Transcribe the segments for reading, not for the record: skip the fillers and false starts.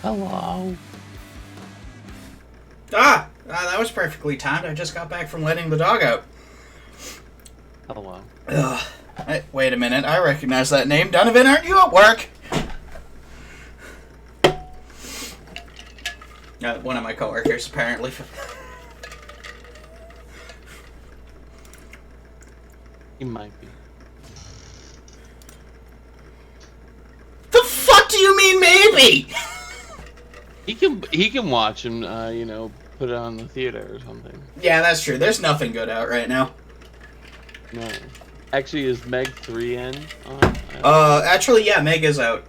Hello. That was perfectly timed. I just got back from letting the dog out. Hello. Ugh. Hey, wait a minute. I recognize that name. Donovan, aren't you at work? One of my coworkers, apparently. He might be. The fuck do you mean maybe? He can watch and put it on the theater or something. Yeah, that's true. There's nothing good out right now. No. Actually, is Meg 3 in? Actually, yeah, Meg is out.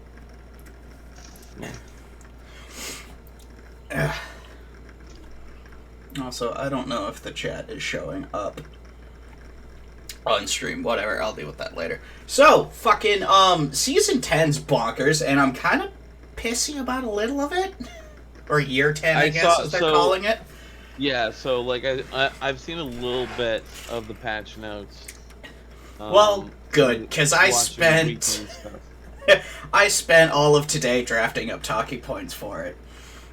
Yeah. Also, I don't know if the chat is showing up on stream. Whatever, I'll deal with that later. So, fucking, Season 10's bonkers, and I'm kind of pissy about a little of it. Or Year 10, I guess, as they're calling it. Yeah, so, like, I've seen a little bit of the patch notes. Well, good, because I spent all of today drafting up talking points for it.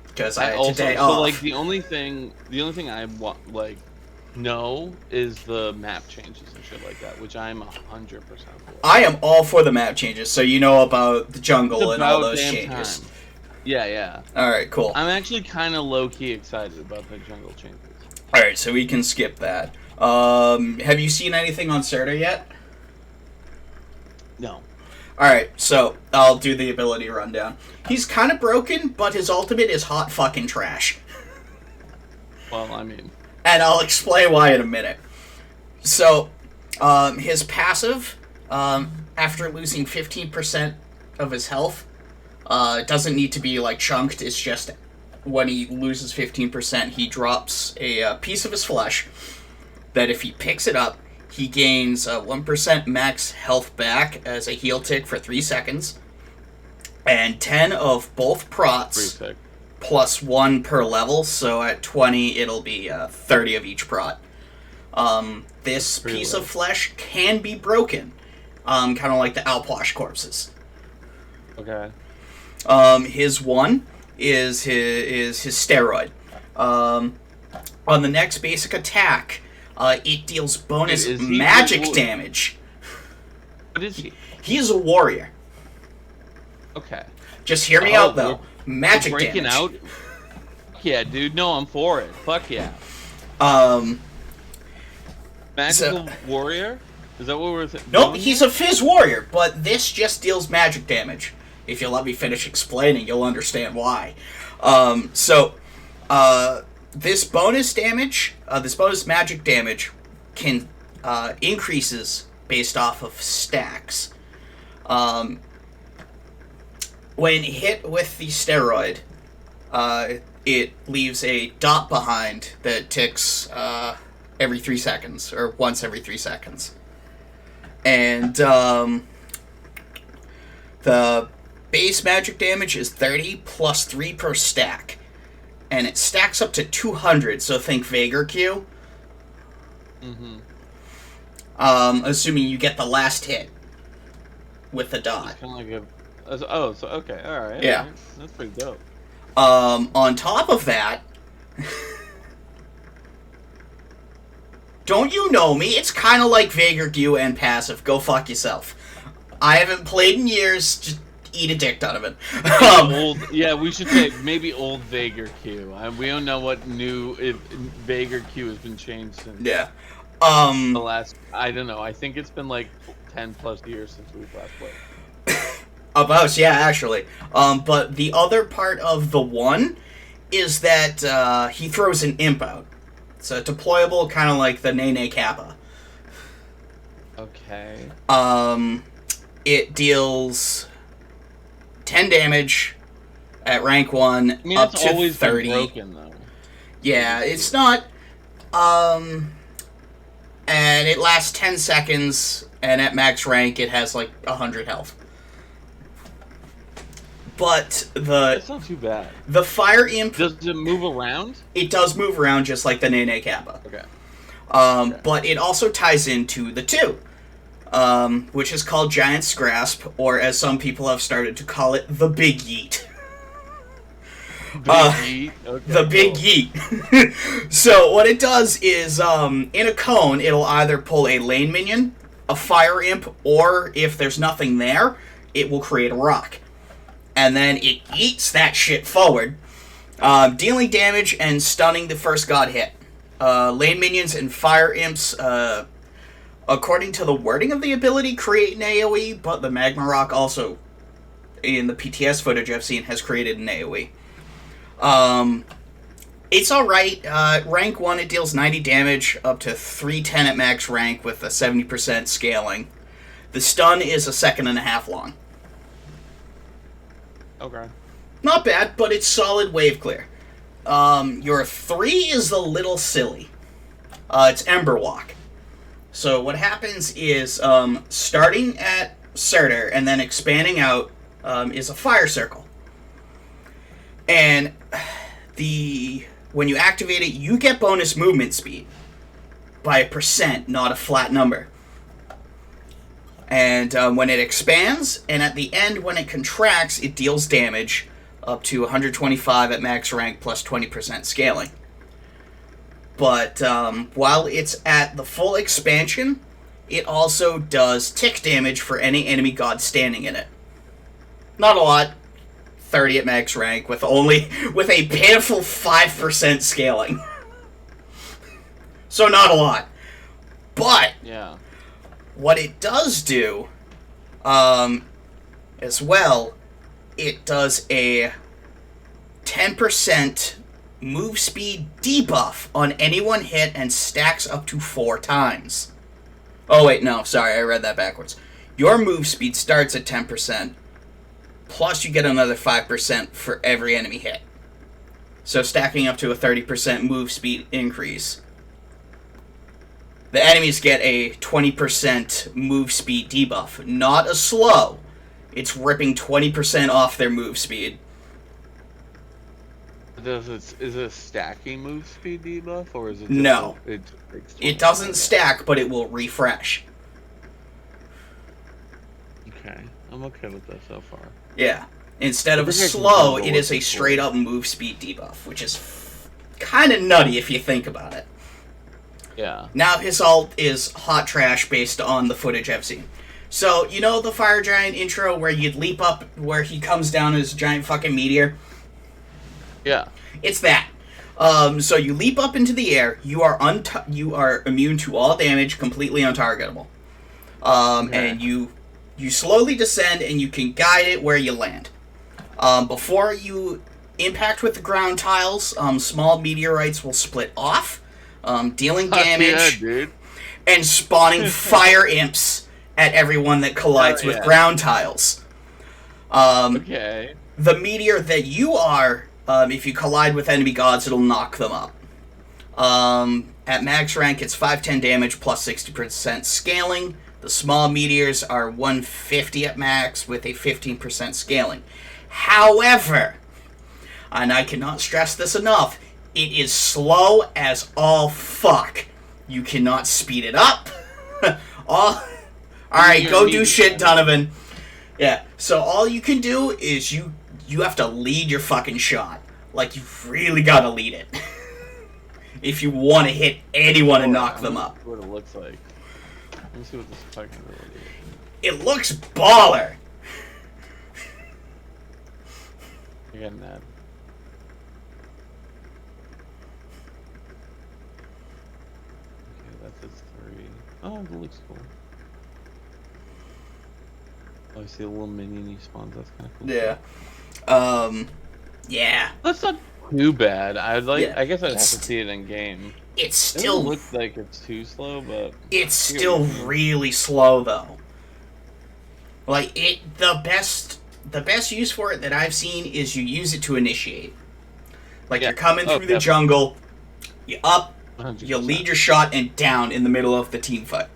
Because I had today off. So, like, the only thing I know is the map changes and shit like that, which I'm 100% for. I am all for the map changes, so you know about the jungle and all those changes. Time. Yeah. Alright, cool. I'm actually kind of low-key excited about the jungle changes. Alright, so we can skip that. Have you seen anything on Serta yet? No. Alright, so I'll do the ability rundown. He's kind of broken, but his ultimate is hot fucking trash. Well, I mean... And I'll explain why in a minute. So, his passive, after losing 15% of his health, doesn't need to be, like, chunked. It's just when he loses 15%, he drops a piece of his flesh that if he picks it up, he gains 1% max health back as a heal tick for 3 seconds, and 10 of both prots, plus 1 per level, so at 20 it'll be 30 of each prot. This piece of flesh can be broken, kind of like the Alpwash corpses. Okay. His one is his steroid. On the next basic attack, it deals bonus magic damage. What is he? He's a warrior. Okay. Just hear me out, though. Magic breaking damage. Out? Yeah, dude. No, I'm for it. Fuck yeah. Magical warrior? Is that what we're Nope, he's a Fizz warrior, but this just deals magic damage. If you'll let me finish explaining, you'll understand why. This bonus damage, this bonus magic damage, can increases based off of stacks. When hit with the steroid, it leaves a dot behind that ticks every 3 seconds, or once every 3 seconds. And the base magic damage is 30 plus 3 per stack. And it stacks up to 200, so think Vaegir Q. Mm-hmm. Assuming you get the last hit with the dot. It's kind of like okay, alright. Yeah. Right. That's pretty dope. On top of that, don't you know me? It's kind of like Vaegir Q and passive. Go fuck yourself. I haven't played in years. Just eat a dick, Donovan. We should say maybe old Vaegir Q. We don't know what new Vaegir Q has been changed since. Yeah. The last, I don't know. I think it's been like 10 plus years since we've last played. About, yeah, actually. But the other part of the one is that he throws an imp out. It's a deployable, kind of like the Nene Kappa. Okay. It deals 10 damage at rank 1, I mean, up it's to always 30. been broken, though. Yeah, it's not. And it lasts 10 seconds, and at max rank, it has like 100 health. But That's not too bad. The fire imp. Does it move around? It does move around just like the Nene Kappa. Okay. But it also ties into the 2. Which is called Giant's Grasp, or as some people have started to call it, the Big Yeet. Big yeet. Okay, The big cool. yeet. So what it does is, in a cone, it'll either pull a lane minion, a fire imp, or if there's nothing there, it will create a rock. And then it eats that shit forward, dealing damage and stunning the first god hit. Lane minions and fire imps, according to the wording of the ability, create an AoE, but the Magma Rock also, in the PTS footage I've seen, has created an AoE. It's alright. Rank 1, it deals 90 damage, up to 310 at max rank with a 70% scaling. The stun is a second and a half long. Okay. Not bad, but it's solid wave clear. Your 3 is a little silly. It's Ember Walk. So what happens is, starting at Surtur and then expanding out, is a fire circle. And when you activate it, you get bonus movement speed by a percent, not a flat number. And when it expands, and at the end, when it contracts, it deals damage up to 125 at max rank plus 20% scaling. But while it's at the full expansion, it also does tick damage for any enemy god standing in it. Not a lot. 30 at max rank with a pitiful 5% scaling. So not a lot. But Yeah. what it does do, as well, it does a 10% move speed debuff on any one hit and stacks up to 4 times. Oh wait, no, sorry, I read that backwards. Your move speed starts at 10%, plus you get another 5% for every enemy hit. So stacking up to a 30% move speed increase. The enemies get a 20% move speed debuff. Not a slow. It's ripping 20% off their move speed. Is it a stacking move speed debuff, or is it just No. It doesn't stack, but it will refresh. Okay. I'm okay with that so far. Yeah. Instead of I think I can slow, handle it is it a straight up move speed debuff, which is kind of nutty if you think about it. Yeah. Now his ult is hot trash based on the footage I've seen. So, you know the Fire Giant intro where you'd leap up where he comes down as a giant fucking meteor? Yeah. It's that. So you leap up into the air, you are immune to all damage, completely untargetable. Okay. And you slowly descend and you can guide it where you land. Before you impact with the ground tiles, small meteorites will split off, dealing damage, Yeah, dude. and spawning fire imps at everyone that collides with ground tiles. Okay. The meteor that you are, if you collide with enemy gods, it'll knock them up. At max rank, it's 510 damage plus 60% scaling. The small meteors are 150 at max with a 15% scaling. However, and I cannot stress this enough, it is slow as all fuck. You cannot speed it up. Alright, go do shit, Donovan. Yeah, so all you can do is you have to lead your fucking shot. Like, you've really gotta lead it. If you want to hit anyone and knock them up. What it looks like. Let me see what this fucking ability is. It looks baller. I got mad. Okay, that's its 3. Oh, it looks cool. Oh, I see a little minion he spawns. That's kind of cool. Yeah. Yeah. That's not too bad. Yeah, I guess I'd have to it's- see it in game. It's It still doesn't look like it's too slow, but it's still really slow though. Like the best use for it that I've seen is you use it to initiate. Like you're coming through the jungle, you up, 100%. you lead your shot and down in the middle of the team fight.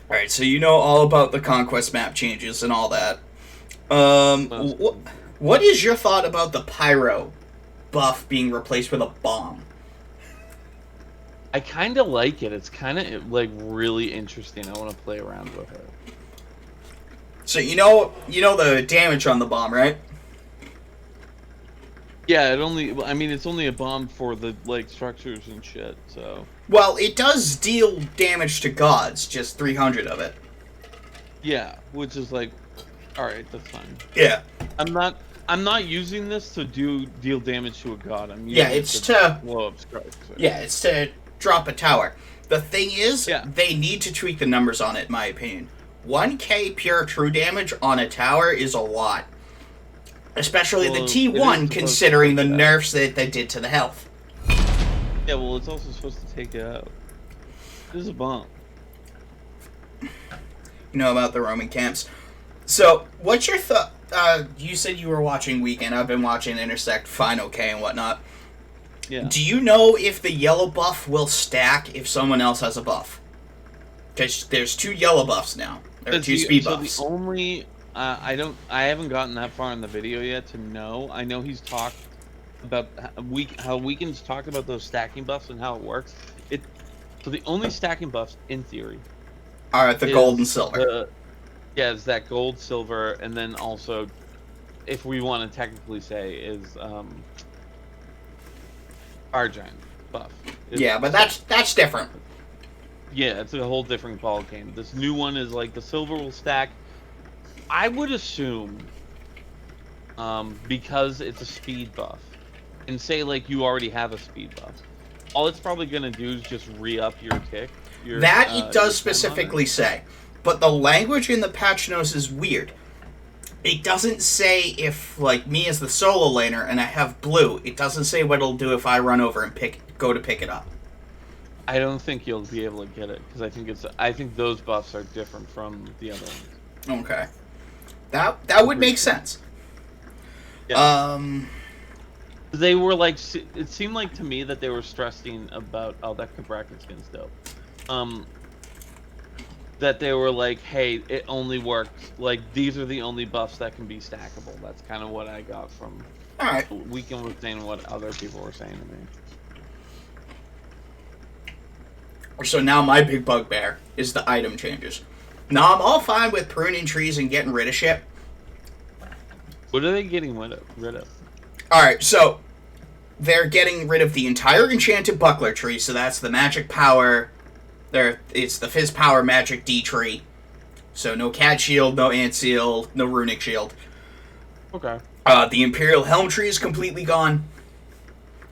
Alright, so you know all about the conquest map changes and all that. What is your thought about the pyro buff being replaced with a bomb? I kind of like it. It's kind of like really interesting. I want to play around with it. So you know the damage on the bomb, right? Yeah, I mean, it's only a bomb for the, like, structures and shit, so... Well, it does deal damage to gods, just 300 of it. Yeah, which is like, alright, that's fine. Yeah. I'm not using this to deal damage to a god. I'm using Yeah, it it's to... blow up structures. Yeah, it's to drop a tower. The thing is, Yeah. they need to tweak the numbers on it, in my opinion. 1k pure true damage on a tower is a lot. Especially the T1, considering the nerfs that they did to the health. Yeah, well, it's also supposed to take it out. This is a bomb. You know about the Roman camps. So, what's your thought? You said you were watching Weekend. I've been watching Intersect, fine, okay, and whatnot. Yeah. Do you know if the yellow buff will stack if someone else has a buff? Because there's 2 yellow buffs now. There are 2 speed buffs. So the only... I haven't gotten that far in the video yet to know. I know he's talked about how Weekend's talked about those stacking buffs and how it works. So the only stacking buffs, in theory... are the gold and silver. Yeah, it's that gold, silver, and then also, if we want to technically say, is our giant buff. Yeah, but that's different. Yeah, it's a whole different ball game. This new one is like the silver will stack. I would assume, because it's a speed buff, and say like you already have a speed buff, all it's probably gonna do is just re-up your tick. That it does specifically say, but the language in the patch notes is weird. It doesn't say if, like, me as the solo laner and I have blue, it doesn't say what it'll do if I run over and go to pick it up. I don't think you'll be able to get it, because I think those buffs are different from the other ones. Okay. That would make sense. Yeah. They were like, it seemed like to me that they were stressing about, oh, that bracket skin's dope. That they were like, hey, it only works, like, these are the only buffs that can be stackable. That's kind of what I got from... Alright. Weekend was saying what other people were saying to me. So now my big bugbear is the item changes. Now I'm all fine with pruning trees and getting rid of shit. What are they getting rid of? Alright, so they're getting rid of the entire enchanted buckler tree, so that's the magic power. It's the fizz power magic D tree. So no cat shield, no ant seal, no runic shield. Okay. The imperial helm tree is completely gone.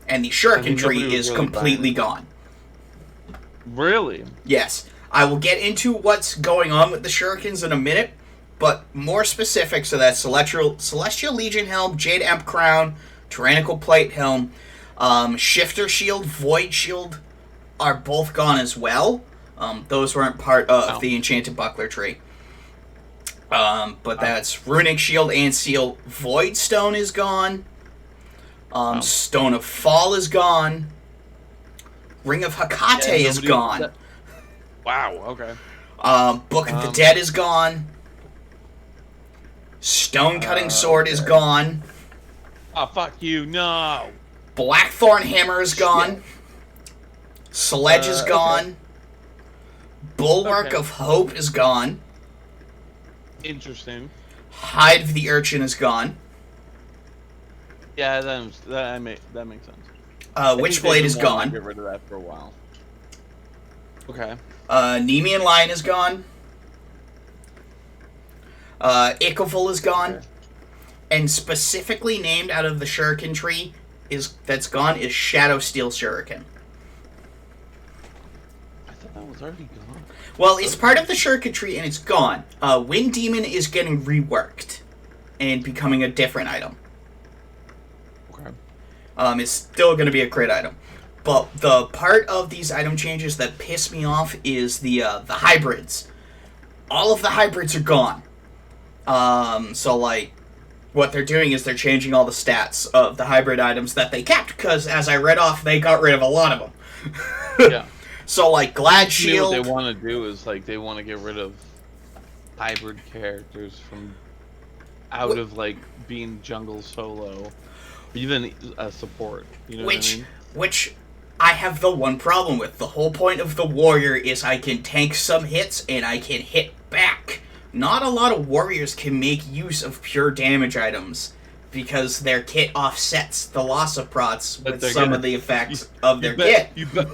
And the shuriken tree is completely gone. Really? Yes. I will get into what's going on with the shurikens in a minute, but more specific, so that's Celestial Legion helm, Jade Emp crown, Tyrannical Plate helm, Shifter shield, Void shield are both gone as well. Those weren't part of the enchanted buckler tree. But that's Runic shield and seal. Void stone is gone. Stone of Fall is gone. Ring of Hecate is gone. Wow, okay. Book of the Dead is gone. Stone Cutting Sword is gone. Oh, fuck you, no! Blackthorn Hammer is gone. Sledge is gone. Okay. Bulwark of Hope is gone. Interesting. Hide of the Urchin is gone. Yeah, that makes sense. Witchblade is gone. Get rid of that for a while. Okay. Nemean Lion is gone. Ichthval is gone. Okay. And specifically named out of the Shuriken tree that's gone is Shadow Steel Shuriken. I thought that was already gone. Well, it's part of the Shuriken tree and it's gone. Wind Demon is getting reworked and becoming a different item. Okay. It's still going to be a crit item. But the part of these item changes that piss me off is the hybrids. All of the hybrids are gone. So, like, what they're doing is they're changing all the stats of the hybrid items that they kept, because, as I read off, they got rid of a lot of them. Yeah. So, like, Glad Shield... What they want to do is, like, they want to get rid of hybrid characters from out of, like, being jungle solo, even a support, you know what I mean? Which I have the one problem with. The whole point of the warrior is I can tank some hits and I can hit back. Not a lot of warriors can make use of pure damage items because their kit offsets the loss of prots But with they're some gonna- of the effects You of their bet, kit.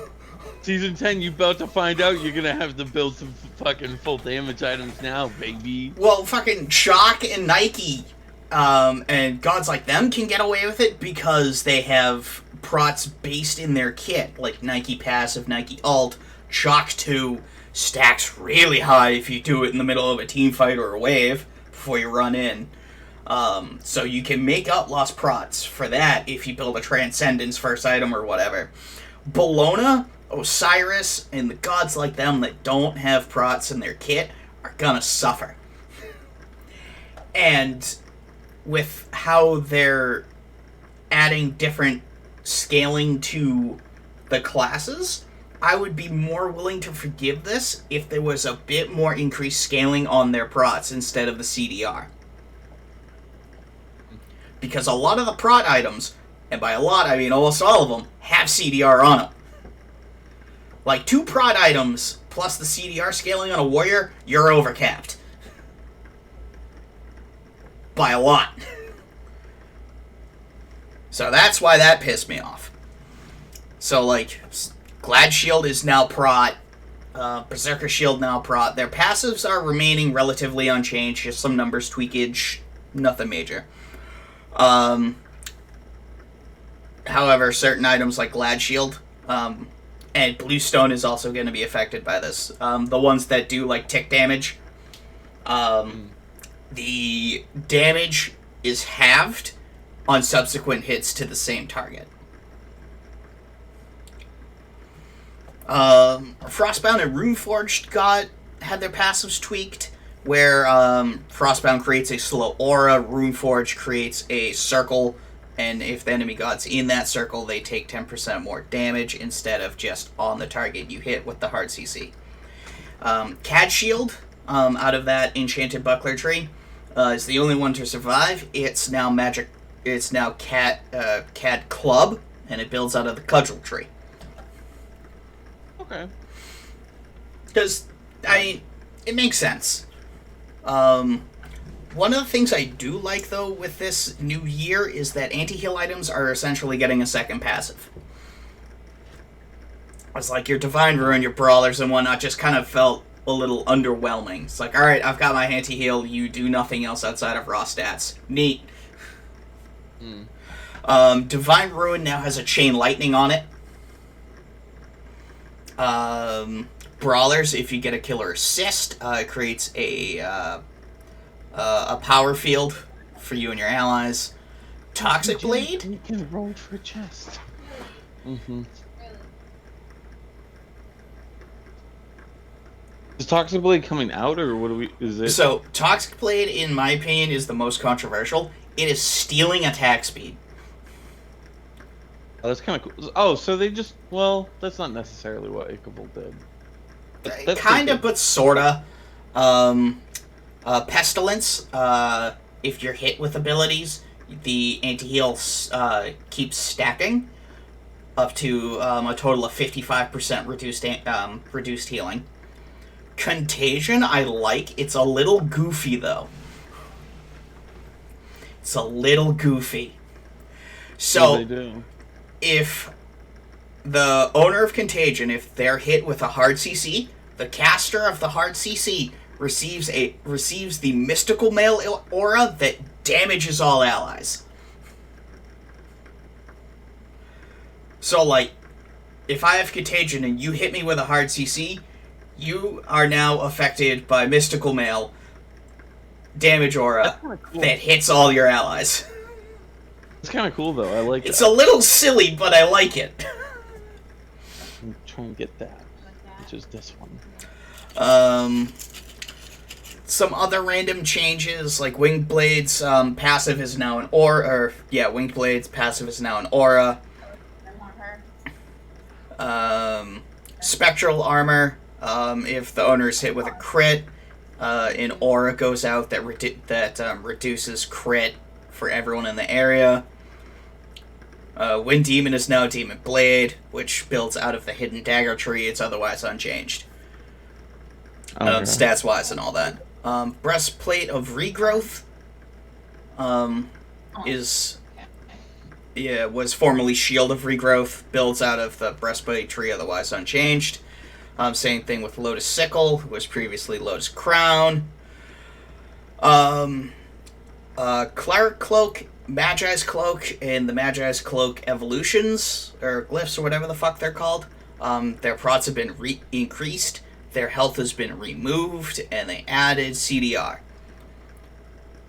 Season 10, you about to find out you're gonna have to build some fucking full damage items now, baby. Well, fucking Shock and Nike, and gods like them can get away with it because they have prots based in their kit, like Nike Passive, Nike Alt. Shock 2 stacks really high if you do it in the middle of a team fight or a wave before you run in. So you can make up lost prots for that if you build a Transcendence first item or whatever. Bologna, Osiris, and the gods like them that don't have prots in their kit are gonna suffer. And with how they're adding different scaling to the classes, I would be more willing to forgive this if there was a bit more increased scaling on their prots instead of the CDR. Because a lot of the prot items, and by a lot I mean almost all of them, have CDR on them. Like 2 prot items plus the CDR scaling on a warrior, you're overcapped. By a lot. So that's why that pissed me off. So like, Glad Shield is now prot, Berserker Shield now prot. Their passives are remaining relatively unchanged, just some numbers tweakage, nothing major. However, certain items like Glad Shield, and Bluestone is also going to be affected by this. The ones that do like tick damage, the damage is halved on subsequent hits to the same target. Frostbound and Runeforged had their passives tweaked, where Frostbound creates a slow aura, Runeforged creates a circle, and if the enemy god's in that circle, they take 10% more damage instead of just on the target you hit with the hard CC. Cad Shield, out of that Enchanted Buckler tree, is the only one to survive. It's now magic. It's now Cad Club, and it builds out of the Cudgel tree. Okay. Because, it makes sense. One of the things I do like, though, with this new year is that anti-heal items are essentially getting a second passive. It's like your Divine Ruin, your Brawlers and whatnot just kind of felt a little underwhelming. It's like, alright, I've got my anti-heal, you do nothing else outside of raw stats. Neat. Divine Ruin now has a Chain Lightning on it. Brawlers, if you get a killer assist, it creates a power field for you and your allies. Toxic Blade? You can roll for a chest. Is Toxic Blade coming out, or what is it? So, Toxic Blade, in my opinion, is the most controversial. It is stealing attack speed. Oh, that's kind of cool. Oh, so they just... Well, that's not necessarily what Ichabod did. That's Kind of, but sorta. Pestilence, if you're hit with abilities, the anti-heal keeps stacking up to a total of 55% reduced healing. Contagion, I like. It's a little goofy, though. It's a little goofy. So, they do. If the owner of Contagion, if they're hit with a hard CC, the caster of the hard CC receives the mystical mail aura that damages all allies. So, like, if I have Contagion and you hit me with a hard CC, you are now affected by mystical mail damage aura that hits all your allies. It's kind of cool, though. I like it. It's a little silly, but I like it. I'm trying to get that, which is this one. Some other random changes, like Winged Blade's passive is now an aura, Winged Blade's passive is now an aura. Spectral Armor, if the owner is hit with a crit, an aura goes out that reduces crit for everyone in the area. Wind Demon is now Demon Blade, which builds out of the Hidden Dagger tree. It's otherwise unchanged. Stats-wise and all that. Breastplate of Regrowth is was formerly Shield of Regrowth, builds out of the Breastplate tree, otherwise unchanged. Same thing with Lotus Sickle, who was previously Lotus Crown. Cleric Cloak, Magi's Cloak, and the Magi's Cloak evolutions, or glyphs, or whatever the fuck they're called. Their prots have been increased, their health has been removed, and they added CDR.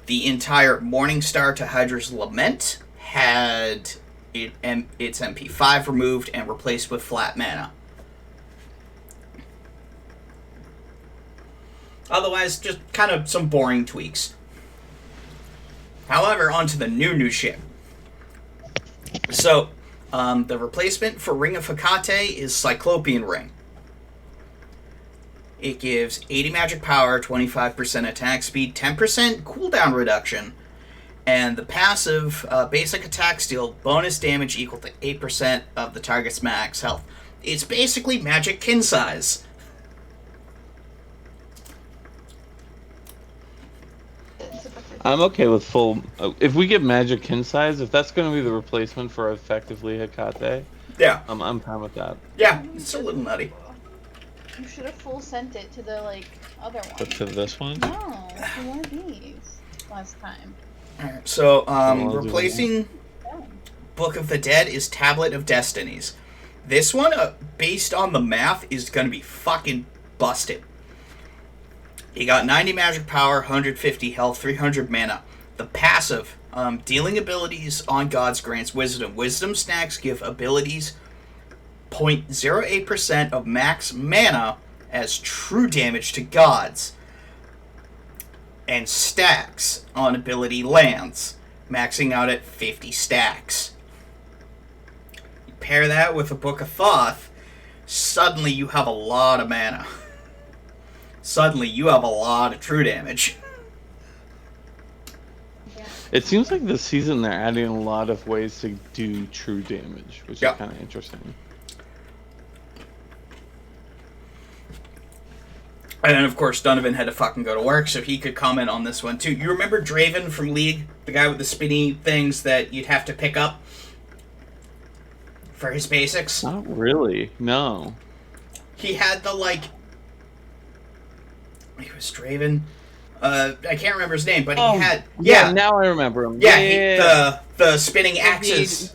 The entire Morningstar to Hydra's Lament had its MP5 removed and replaced with flat mana. Otherwise, just kind of some boring tweaks. However, onto the new shit. So, the replacement for Ring of Hecate is Cyclopean Ring. It gives 80 magic power, 25% attack speed, 10% cooldown reduction, and the passive basic attacks deal bonus damage equal to 8% of the target's max health. It's basically Magic Kin size. I'm okay with full. If we get Magic Kin size, if that's going to be the replacement for effectively Hecate, Yeah. I'm fine with that. Yeah, it's a little nutty. You should have full sent it to the other one. But to this one? No, to one of these last time. Alright, so replacing Book of the Dead is Tablet of Destinies. This one, based on the math, is going to be fucking busted. You got 90 magic power, 150 health, 300 mana. The passive, dealing abilities on gods grants wisdom. Wisdom stacks give abilities 0.08% of max mana as true damage to gods. And stacks on ability lands, maxing out at 50 stacks. You pair that with a Book of Thoth, suddenly you have a lot of mana. Suddenly you have a lot of true damage. Yeah. It seems like this season they're adding a lot of ways to do true damage, which Yep. is kind of interesting. And then, of course, Donovan had to fucking go to work, so he could comment on this one, too. You remember Draven from League? The guy with the spinny things that you'd have to pick up for his basics? Not really, no. He had the, He was Draven. I can't remember his name, but he had... Yeah, now I remember him. Yeah, the spinning axes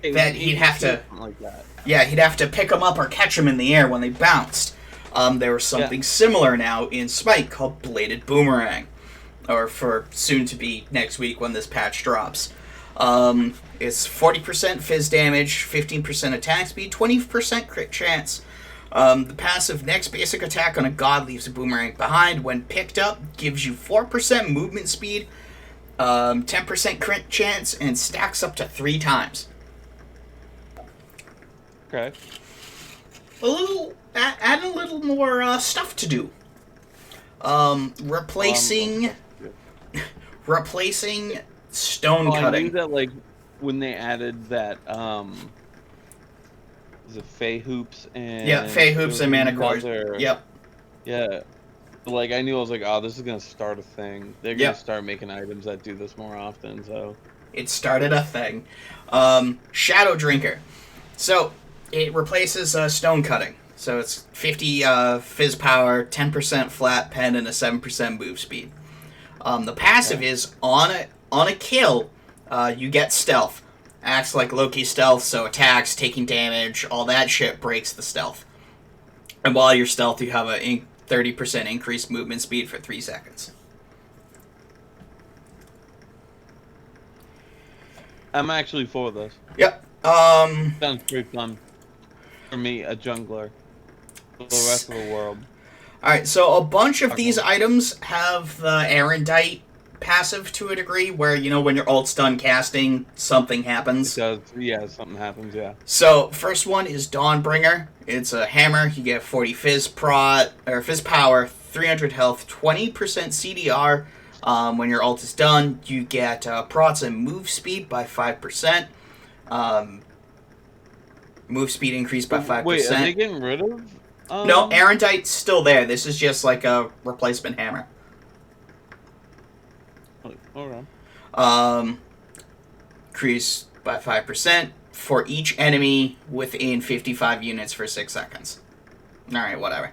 that he'd have to... Like that. Yeah, he'd have to pick them up or catch them in the air when they bounced. There was something similar now in Smite called Bladed Boomerang. Or for soon to be next week when this patch drops. It's 40% fizz damage, 15% attack speed, 20% crit chance. The passive next basic attack on a god leaves a boomerang behind. When picked up, gives you 4% movement speed, 10% crit chance, and stacks up to 3 times. Okay. Add a little more stuff to do. Replacing stone I cutting. knew that when they added that is it Fey Hoops and Fey Hoops and Mana Cores. Yep. Yeah. I knew I was like, oh, this is gonna start a thing. They're gonna start making items that do this more often, so It started a thing. Shadow Drinker. So it replaces stone cutting. So it's 50 fizz power, 10% flat pen, and a 7% move speed. The passive is on a kill, you get stealth. Acts like Loki stealth, so attacks, taking damage, all that shit breaks the stealth. And while you're stealth, you have a 30% increased movement speed for 3 seconds. I'm actually for this. Yep. Sounds pretty fun. For me, a jungler. For the rest of the world. Alright, so a bunch of these items have the Erendite passive to a degree, where, when your ult's done casting, something happens. It does, yeah, something happens, yeah. So, first one is Dawnbringer. It's a hammer. You get 40 fizz power, 300 health, 20% CDR. When your ult is done, you get prots and move speed by 5%. Move speed increased by 5%. Wait, are they getting rid of? No, Erendite's still there. This is just like a replacement hammer. Okay. Increase by 5% for each enemy within 55 units for 6 seconds. Alright, whatever.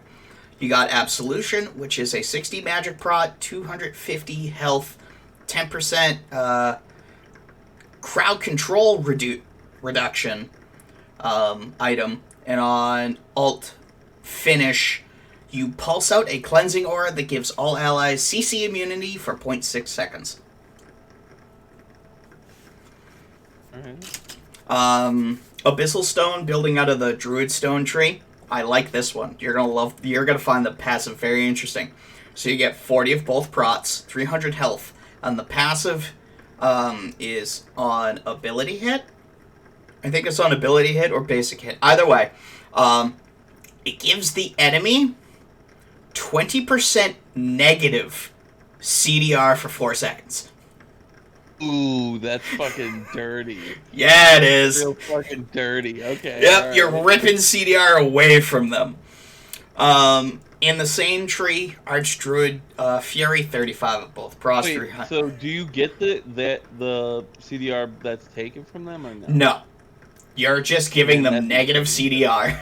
You got Absolution, which is a 60 magic prot, 250 health, 10% crowd control reduction item. And on alt finish, you pulse out a cleansing aura that gives all allies CC immunity for 0.6 seconds. Alright. Abyssal Stone, building out of the Druid Stone tree. I like this one. You're gonna find the passive very interesting. So you get 40 of both prots, 300 health, and the passive is on ability hit. I think it's on ability hit or basic hit. Either way, it gives the enemy 20% negative CDR for 4 seconds. Ooh, that's fucking dirty. Yeah, it is. Real fucking dirty. Okay. Yep, right. you're ripping CDR away from them. In the same tree, Archdruid Fury, 35 of both. Prost, Wait, 300. so do you get the CDR that's taken from them or no? No. You're just giving Man, them that's negative CDR.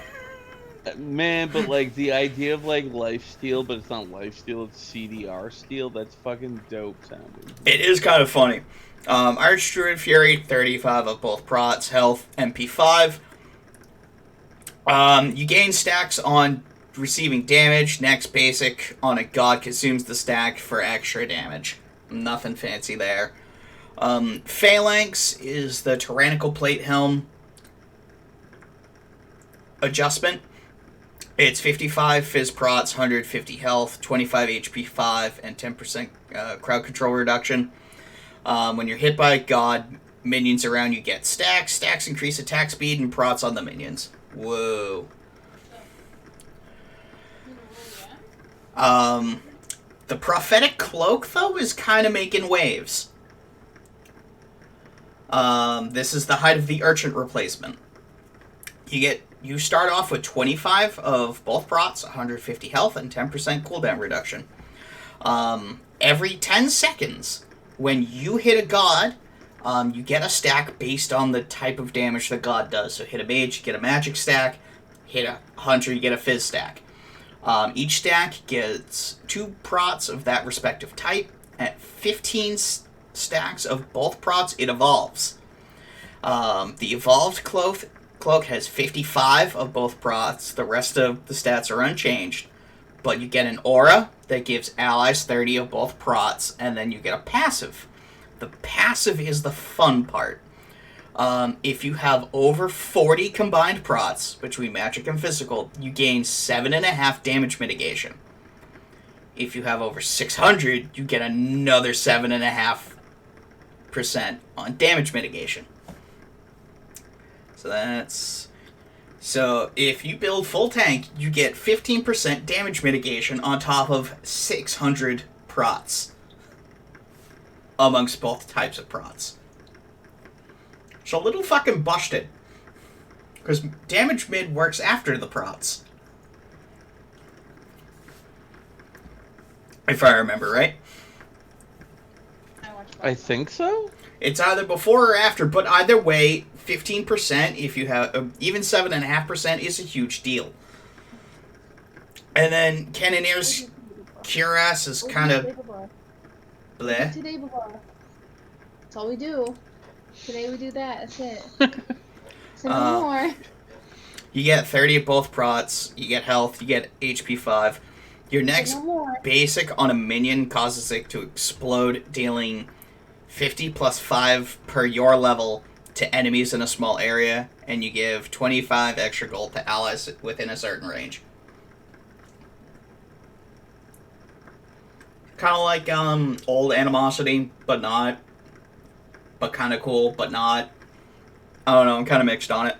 Man, but like the idea of like lifesteal, but it's not lifesteal, it's CDR steal. That's fucking dope sounding. It is kind of funny. Archdruid Fury, 35 of both prots, health, MP5. You gain stacks on receiving damage. Next basic on a god consumes the stack for extra damage. Nothing fancy there. Phalanx is the Tyrannical Plate Helm adjustment. It's 55 Fizz Prots, 150 health, 25 HP 5, and 10% crowd control reduction. When you're hit by a god, minions around you get stacks. Stacks increase attack speed and prots on the minions. Whoa. The Prophetic Cloak, though, is kind of making waves. This is the height of the Urchin replacement. You start off with 25 of both prots, 150 health, and 10% cooldown reduction. Every 10 seconds, when you hit a god, you get a stack based on the type of damage the god does. So hit a mage, you get a magic stack. Hit a hunter, you get a fizz stack. Each stack gets 2 prots of that respective type. At 15 stacks of both prots, it evolves. The evolved cloak has 55 of both prots. The rest of the stats are unchanged. But you get an aura that gives allies 30 of both prots, and then you get a passive. The passive is the fun part. If you have over 40 combined prots between magic and physical, you gain 7.5 damage mitigation. If you have over 600, you get another 7.5% on damage mitigation. So if you build full tank, you get 15% damage mitigation on top of 600 prots amongst both types of prots. So a little fucking busted. Because damage mid works after the prots. If I remember right. I think so. It's either before or after, but either way, 15%, if you have, even 7.5% is a huge deal. And then Cannoneer's Cuirass is kind of bleh. Today, that's all we do. Today we do that. That's it. So no more. You get 30 of both prots, you get health, you get HP 5. Your next basic on a minion causes it to explode, dealing 50 plus 5 per your level to enemies in a small area, and you give 25 extra gold to allies within a certain range. Kind of like old Animosity, but not. But kind of cool, but not. I don't know, I'm kind of mixed on it.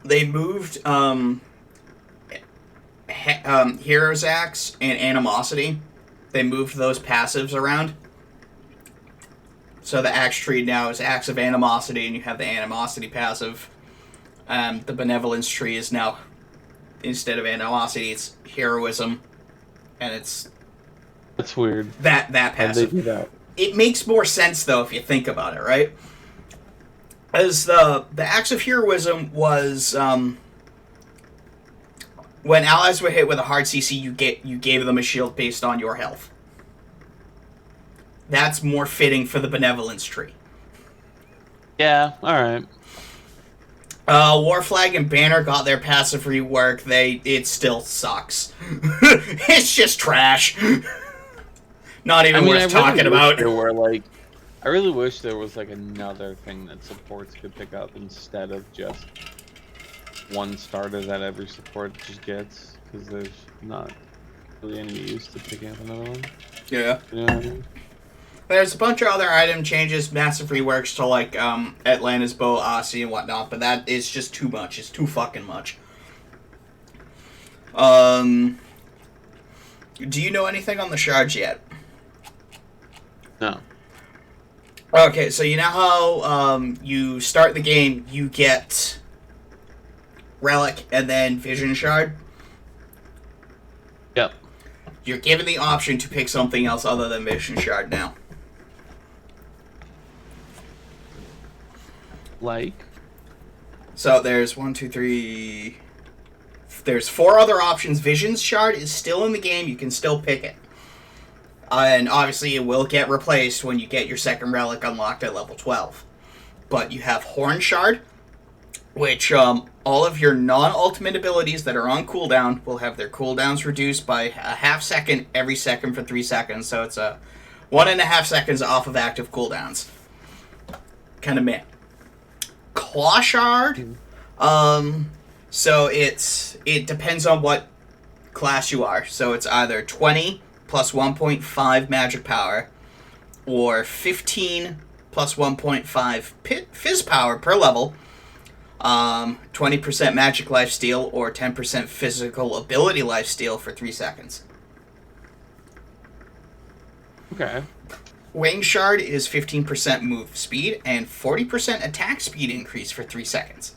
They moved Hero's Axe and Animosity. They moved those passives around. So the Axe tree now is Axe of Animosity, and you have the Animosity passive. The benevolence tree is now, instead of animosity, it's heroism, and it's That's weird. that How'd they passive. do that? It makes more sense though if you think about it, right? As the acts of heroism was when allies were hit with a hard CC, you gave them a shield based on your health. That's more fitting for the benevolence tree. Yeah, alright. War Flag and Banner got their passive rework. It still sucks. It's just trash. Not even worth talking about. I really wish there was like another thing that supports could pick up instead of just one starter that every support just gets, because there's not really any use to picking up another one. Yeah. You know what I mean? There's a bunch of other item changes, massive reworks to like Atlanta's Bow, Aussie, and whatnot, but that is just too much. It's too fucking much. Do you know anything on the shards yet? No. Okay, so you know how you start the game, you get Relic and then Vision Shard? Yep. You're given the option to pick something else other than Vision Shard now. Like? So there's 1, 2, 3... There's 4 other options. Vision Shard is still in the game. You can still pick it. And obviously it will get replaced when you get your second relic unlocked at level 12. But you have Horn Shard, which all of your non-ultimate abilities that are on cooldown will have their cooldowns reduced by a half second every second for 3 seconds. So it's 1.5 seconds off of active cooldowns. Kind of meh. Claw Shard. So it depends on what class you are. So it's either 20 plus 1.5 magic power, or 15 plus 1.5 fizz power per level, 20% magic lifesteal, or 10% physical ability lifesteal for 3 seconds. Okay. Wing Shard is 15% move speed and 40% attack speed increase for 3 seconds.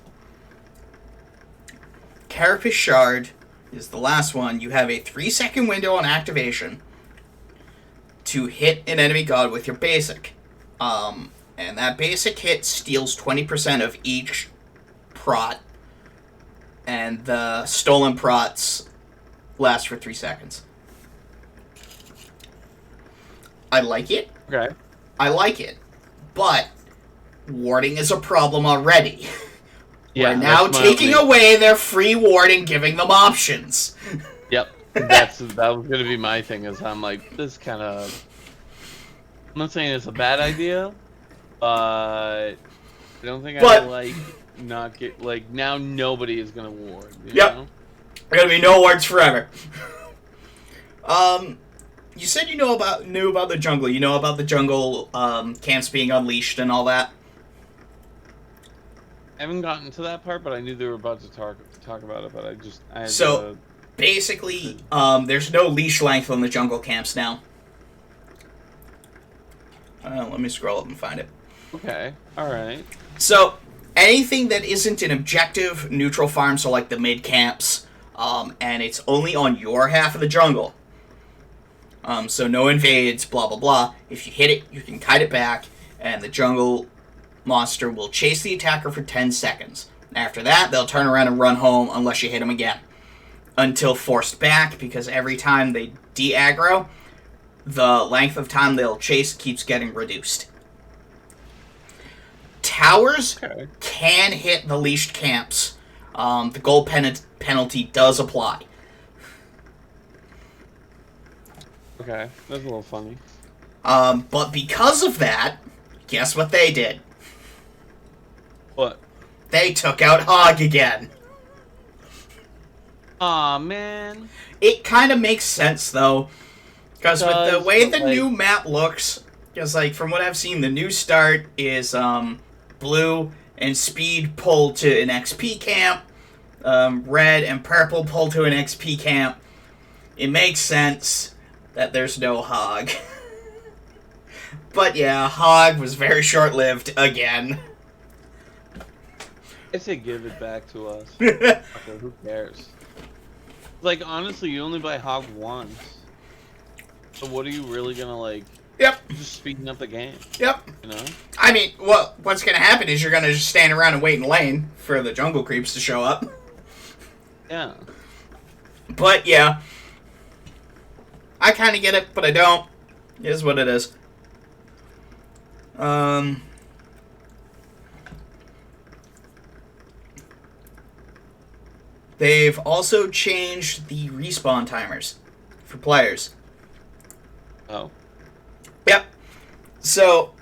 Carapace Shard is the last one. You have a 3-second window on activation to hit an enemy god with your basic. And that basic hit steals 20% of each prot. And the stolen prots last for 3 seconds. I like it. Okay. I like it. But warding is a problem already. Yeah, we're now taking away their free warding, giving them options. Yep. That was gonna be my thing. Is I'm like, this kind of. I'm not saying it's a bad idea, but I don't think I like not get like now. Nobody is gonna ward. You know? There are gonna be no wards forever. You said you knew about the jungle. You know about the jungle camps being unleashed and all that. I haven't gotten to that part, but I knew they were about to talk about it. But I had so basically, there's no leash length on the jungle camps now. Let me scroll up and find it. Okay, all right. So anything that isn't an objective neutral farm, so like the mid camps, and it's only on your half of the jungle. So no invades, blah blah blah. If you hit it, you can kite it back, and the jungle monster will chase the attacker for 10 seconds. After that, they'll turn around and run home unless you hit them again. Until forced back, because every time they de-aggro, the length of time they'll chase keeps getting reduced. Towers can hit the leashed camps. The gold penalty does apply. Okay, that's a little funny. But because of that, guess what they did? What? They took out Hog again. Aw, man. It kind of makes sense, though. Because with the way the new map looks, because, like, from what I've seen, the new start is, blue and speed pull to an XP camp. Red and purple pull to an XP camp. It makes sense that there's no Hog. But yeah, Hog was very short-lived again. I say give it back to us. Okay, who cares? Like, honestly, you only buy Hog once. So what are you really gonna, like... Yep. Just speeding up the game. Yep. You know? I mean, what's gonna happen is you're gonna just stand around and wait in lane for the jungle creeps to show up. Yeah. But, yeah. I kind of get it, but I don't. It is what it is. They've also changed the respawn timers for players. Oh. Yep. So,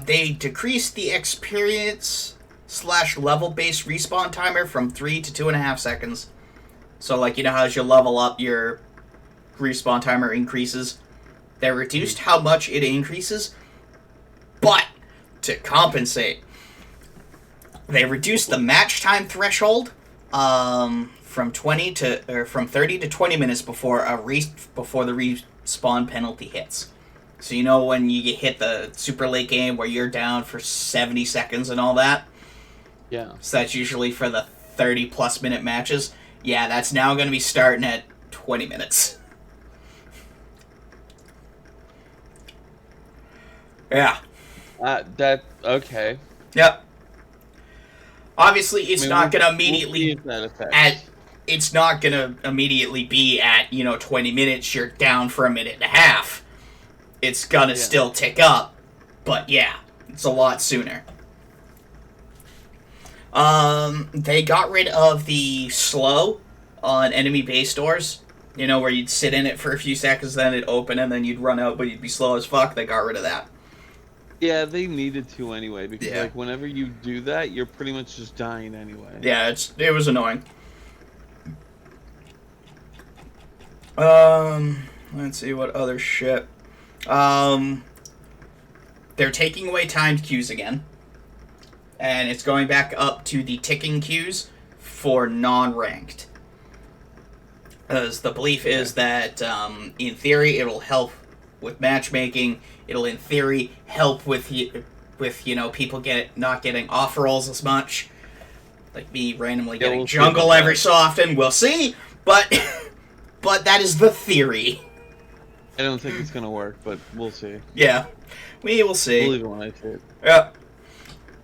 they decreased the experience/level-based respawn timer from 3 to 2.5 seconds. So, like, you know how as you level up, your respawn timer increases? They reduced how much it increases, but to compensate, they reduced the match time threshold from 30 to 20 minutes before before the respawn penalty hits. So you know when you hit the super late game where you're down for 70 seconds and all that? Yeah. So that's usually for the 30 plus minute matches. Yeah, that's now going to be starting at 20 minutes. Yeah. Okay. Yep. Obviously, it's not going to We'll see immediately if that affects. it's not going to immediately be at, 20 minutes, you're down for a minute and a half. It's going to still tick up, but yeah, it's a lot sooner. They got rid of the slow on enemy base doors. Where you'd sit in it for a few seconds, then it'd open, and then you'd run out, but you'd be slow as fuck. They got rid of that. Yeah, they needed to anyway, because Yeah. like whenever you do that, you're pretty much just dying anyway. Yeah, it was annoying. Let's see what other shit. They're taking away timed queues again. And it's going back up to the ticking queues for non-ranked. Because the belief is that, in theory, it'll help with matchmaking. It'll, in theory, help with people not getting off rolls as much. Like me randomly getting we'll jungle every so often. We'll see. But that is the theory. I don't think it's gonna work, but we'll see. Yeah. We will see. Believe it when I see it. Yeah.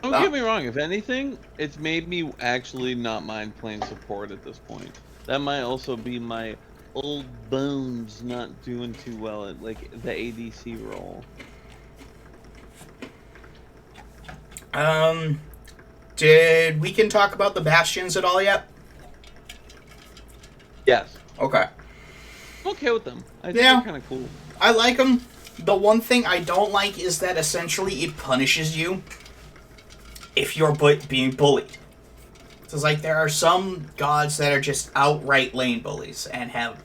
Don't get me wrong, if anything, it's made me actually not mind playing support at this point. That might also be my old bones not doing too well at, like, the ADC role. Did we can talk about the bastions at all yet? Yes. Okay. I'm okay with them. I think Yeah. they're kind of cool. I like them. The one thing I don't like is that essentially it punishes you if you're being bullied. So it's like there are some gods that are just outright lane bullies and have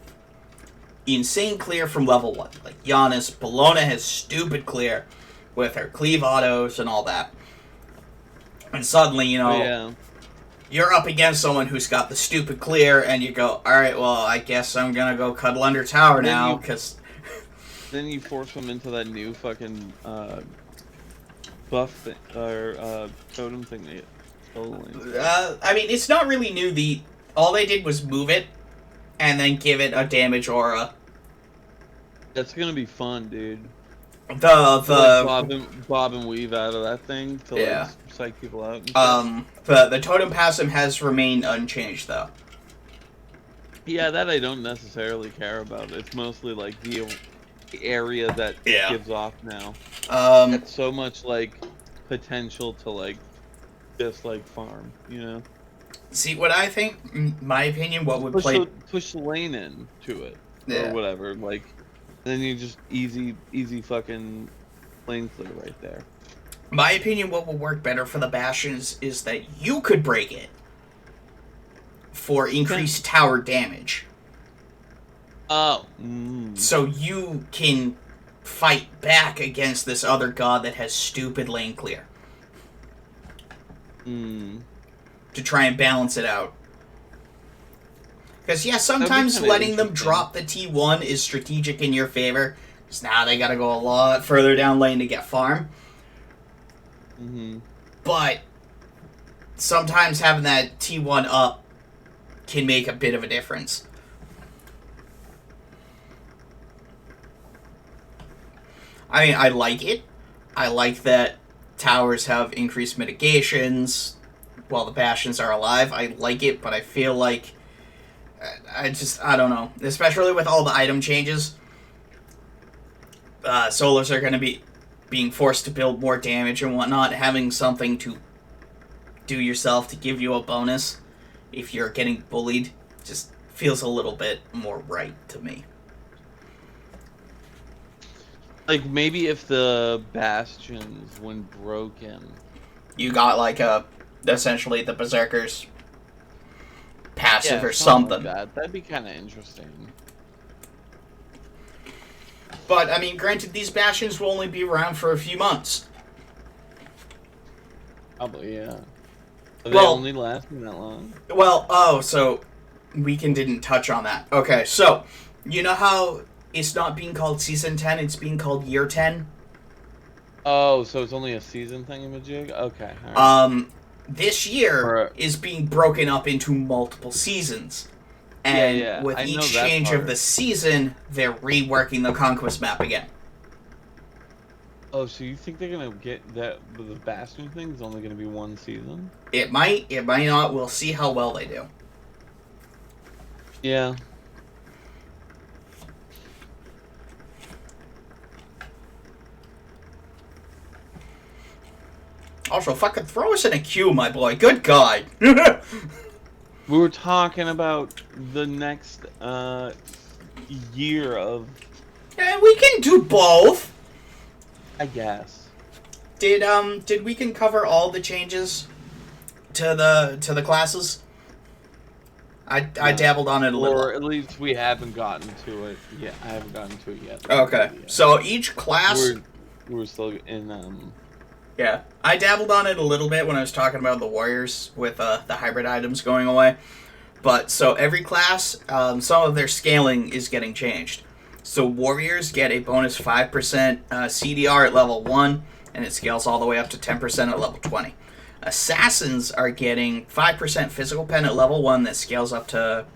insane clear from level 1. Like Giannis, Bellona has stupid clear with her cleave autos and all that. And suddenly, Yeah. you're up against someone who's got the stupid clear and you go, alright, well, I guess I'm gonna go cuddle under tower now, because... Then you force them into that new fucking buff thing, or totem thing they get totally. I mean, it's not really new. All they did was move it and then give it a damage aura. That's gonna be fun, dude. The Like bob and weave out of that thing to like psych people out. And the totem passive has remained unchanged though. yeah, that I don't necessarily care about. It's mostly like the area that Yeah. gives off now. It's so much like potential to like just like farm, See what I think. My opinion, what would push the lane in to it or whatever. Like then you just easy fucking lane clear right there. My opinion, what would work better for the bastions is that you could break it for increased tower damage. Oh. So you can fight back against this other god that has stupid lane clear. To try and balance it out. Because, sometimes letting them drop the T1 is strategic in your favor. Because now they gotta go a lot further down lane to get farm. But sometimes having that T1 up can make a bit of a difference. I mean, I like it. I like that towers have increased mitigations while the bastions are alive. I like it, but I feel like I don't know. Especially with all the item changes, solos are going to be being forced to build more damage and whatnot. Having something to do yourself to give you a bonus if you're getting bullied just feels a little bit more right to me. Like, maybe if the bastions, when broken... You got, like, essentially the Berserker's passive or something something. like that. That'd be kind of interesting. But, I mean, granted, these bastions will only be around for a few months. Probably, yeah. Are they Well, only lasting that long? Well, oh, so Weekend didn't touch on that. Okay, so, you know how it's not being called Season 10, it's being called Year 10? Oh, so it's only a season thingamajig? Okay, alright. This year is being broken up into multiple seasons. And with each change of the season, they're reworking the Conquest map again. Oh, so you think they're gonna get that? The Bastion thing is only gonna be one season? It might not. We'll see how well they do. Yeah. Also, fucking throw us in a queue, my boy. Good God. We were talking about the next year of... Yeah, we can do both. I guess. Did we can cover all the changes to the classes? I dabbled on it a little. Or at least we haven't gotten to it yet. I haven't gotten to it yet. Okay. So each class... We're still in... Yeah. I dabbled on it a little bit when I was talking about the Warriors with the hybrid items going away. But, so every class, some of their scaling is getting changed. So Warriors get a bonus 5% CDR at level 1, and it scales all the way up to 10% at level 20. Assassins are getting 5% physical pen at level 1 that scales up to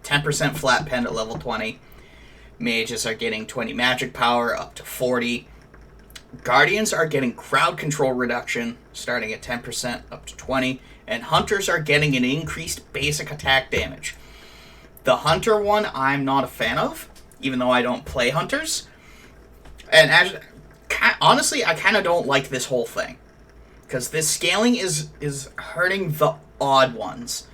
10% flat pen at level 20. Mages are getting 20 magic power up to 40. Guardians are getting crowd control reduction starting at 10% up to 20. And Hunters are getting an increased basic attack damage. The Hunter one I'm not a fan of, even though I don't play Hunters. And honestly, I kind of don't like this whole thing. Because this scaling is hurting the odd ones.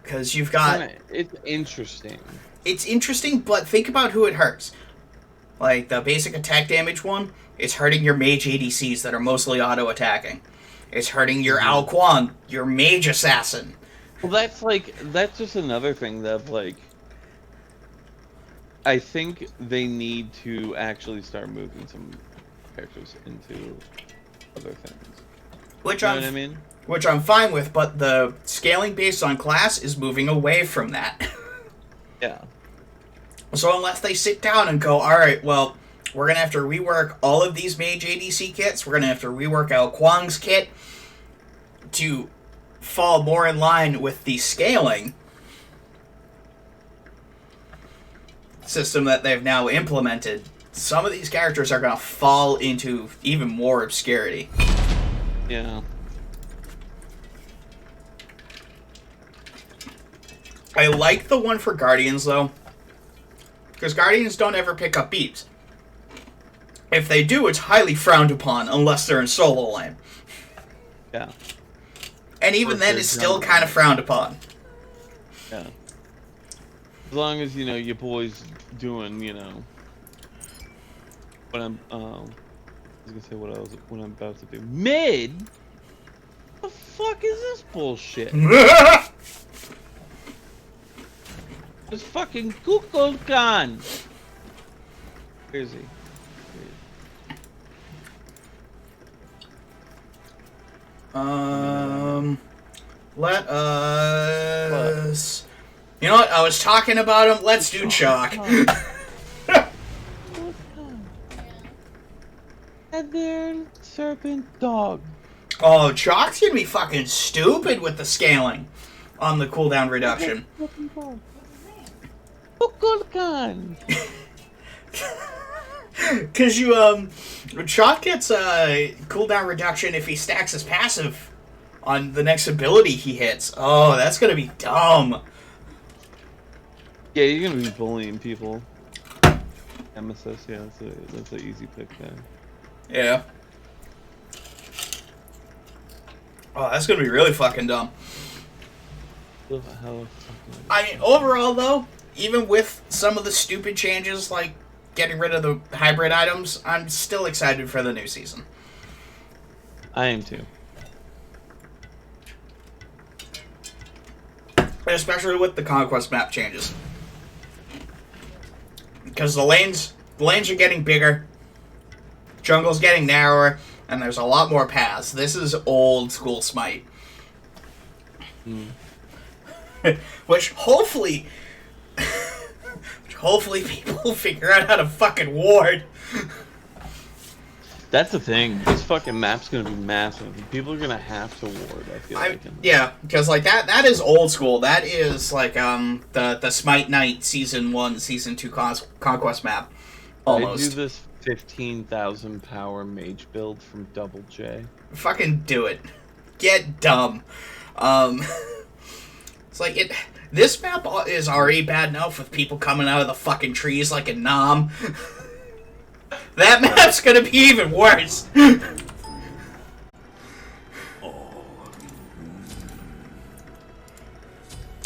Because you've got... It's interesting. It's interesting, but think about who it hurts. Like, the basic attack damage one, it's hurting your mage ADCs that are mostly auto-attacking. It's hurting your Ao Quan, your mage assassin. Well, that's just another thing that, like... I think they need to actually start moving some characters into other things. Which you know what I mean? Which I'm fine with, but the scaling based on class is moving away from that. Yeah. So unless they sit down and go, alright, well, we're going to have to rework all of these mage ADC kits, we're going to have to rework Ao Quan's kit to fall more in line with the scaling system that they've now implemented, some of these characters are going to fall into even more obscurity. Yeah. I like the one for Guardians, though. Because Guardians don't ever pick up beeps. If they do, it's highly frowned upon, unless they're in solo lane. Yeah. And even then, it's still kind of frowned upon. Yeah. As long as, your boy's doing, what I'm, I was gonna say what I'm about to do. Mid? What the fuck is this bullshit? It's fucking Kukulkan! Where is he? Let us... You know what? I was talking about him. Let's do Chalk. Feathered serpent dog. Oh, Chalk's gonna be fucking stupid with the scaling on the cooldown reduction. Because Chalk gets a cooldown reduction if he stacks his passive on the next ability he hits. Oh, that's gonna be dumb. Yeah, you're gonna be bullying people. Nemesis, yeah, that's an easy pick there. Yeah. Oh, that's gonna be really fucking dumb. What the hell fucking... I mean, overall though, even with some of the stupid changes like getting rid of the hybrid items, I'm still excited for the new season. I am too. Especially with the Conquest map changes. Because the lanes are getting bigger, jungle's getting narrower, and there's a lot more paths. This is old school Smite. Which hopefully people figure out how to fucking ward. That's the thing. This fucking map's gonna be massive. People are gonna have to ward. I feel like. Yeah, because like that is old school. That is like the Smite Knight Season 1, Season 2 Conquest map. Almost. I do this 15,000 power mage build from Double J. Fucking do it. Get dumb. It's like it. This map is already bad enough with people coming out of the fucking trees like a nom. That map's gonna be even worse.